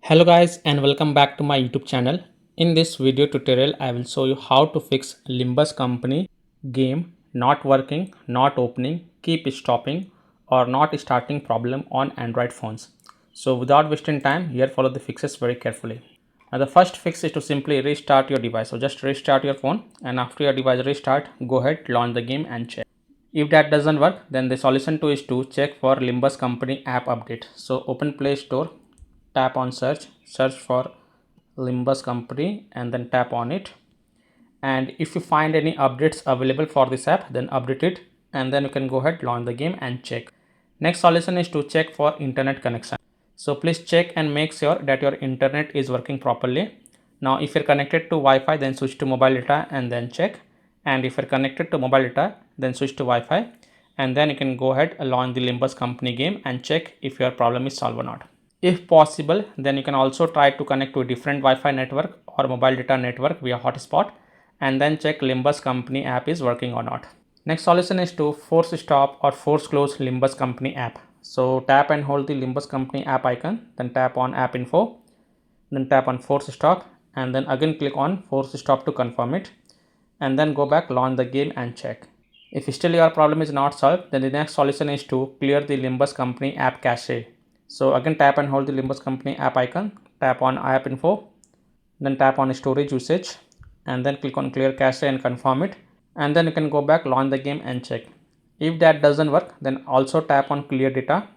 Hello guys and welcome back to my YouTube channel. In this video tutorial I will show you how to fix Limbus company game not working, not opening, keep stopping or not starting problem on Android phones. So without wasting time, here follow the fixes very carefully. Now the first fix is to simply restart your device. So just restart your phone, and after your device restart, go ahead, launch the game and check. If that doesn't work, then the solution to is to check for Limbus company app update. So open Play Store, tap on search for Limbus company and then tap on it. And if you find any updates available for this app, then update it, and then you can go ahead, launch the game and check. Next solution is to check for internet connection. So please check and make sure that your internet is working properly. Now if you're connected to Wi-Fi, then switch to mobile data and then check. And if you're connected to mobile data, then switch to Wi-Fi, and then you can go ahead, launch the Limbus company game and check if your problem is solved or not. If possible, then you can also try to connect to a different Wi-Fi network or mobile data network via hotspot and then check Limbus company app is working or not. Next solution is to force stop or force close Limbus company app. So tap and hold the Limbus company app icon, then tap on app info, then tap on force stop, and then again click on force stop to confirm it, and then go back, launch the game and check. If still your problem is not solved, then the next solution is to clear the Limbus company app cache. So again tap and hold the Limbus company app icon, tap on app info, then tap on storage usage, and then click on clear cache and confirm it, and then you can go back, launch the game and check. If that doesn't work, then also tap on clear data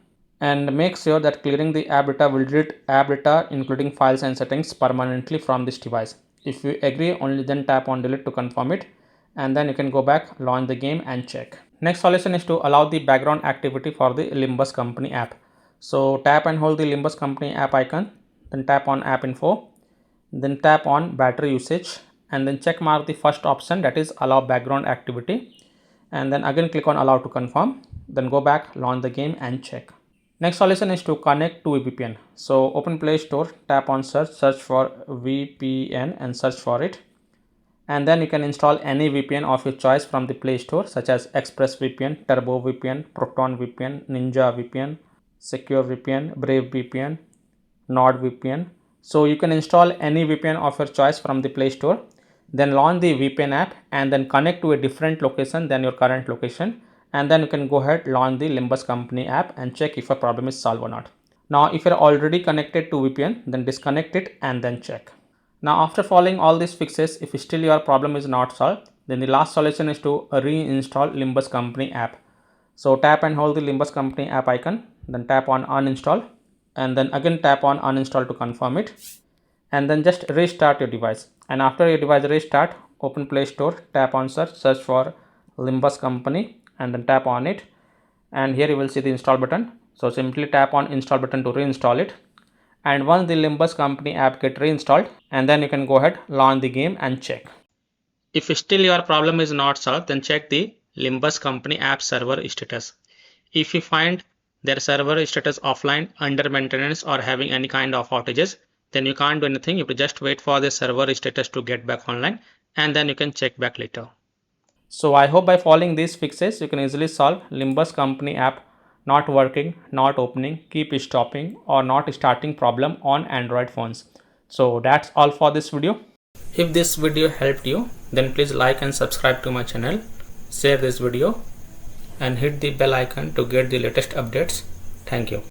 and make sure that clearing the app data will delete app data including files and settings permanently from this device. If you agree, only then tap on delete to confirm it, and then you can go back, launch the game and check. Next solution is to allow the background activity for the Limbus company app. So tap and hold the Limbus company app icon, then tap on app info, then tap on battery usage, and then check mark the first option, that is allow background activity, and then again click on allow to confirm, then go back, launch the game and check. Next solution is to connect to a VPN. So open Play Store, tap on search for VPN and search for it, and then you can install any VPN of your choice from the Play Store, such as ExpressVPN, Turbo VPN, Proton VPN, Ninja VPN, Secure VPN, Brave VPN, NordVPN. So you can install any VPN of your choice from the Play Store, then launch the VPN app and then connect to a different location than your current location, and then you can go ahead, launch the Limbus company app and check if a problem is solved or not. Now if you're already connected to VPN, then disconnect it and then check. Now after following all these fixes, if still your problem is not solved, then the last solution is to reinstall Limbus company app. So tap and hold the Limbus company app icon, then tap on uninstall, and then again tap on uninstall to confirm it, and then just restart your device. And after your device restart, open Play Store, tap on search for Limbus company and then tap on it, and here you will see the install button. So simply tap on install button to reinstall it, and once the Limbus company app get reinstalled, and then you can go ahead, launch the game and check. If still your problem is not solved, then check the Limbus company app server status. If you find their server status offline, under maintenance or having any kind of outages, then you can't do anything. You have to just wait for the server status to get back online, and then you can check back later. So I hope by following these fixes, you can easily solve Limbus company app not working, not opening, keep stopping or not starting problem on Android phones. So that's all for this video. If this video helped you, then please like and subscribe to my channel, share this video and hit the bell icon to get the latest updates. Thank you.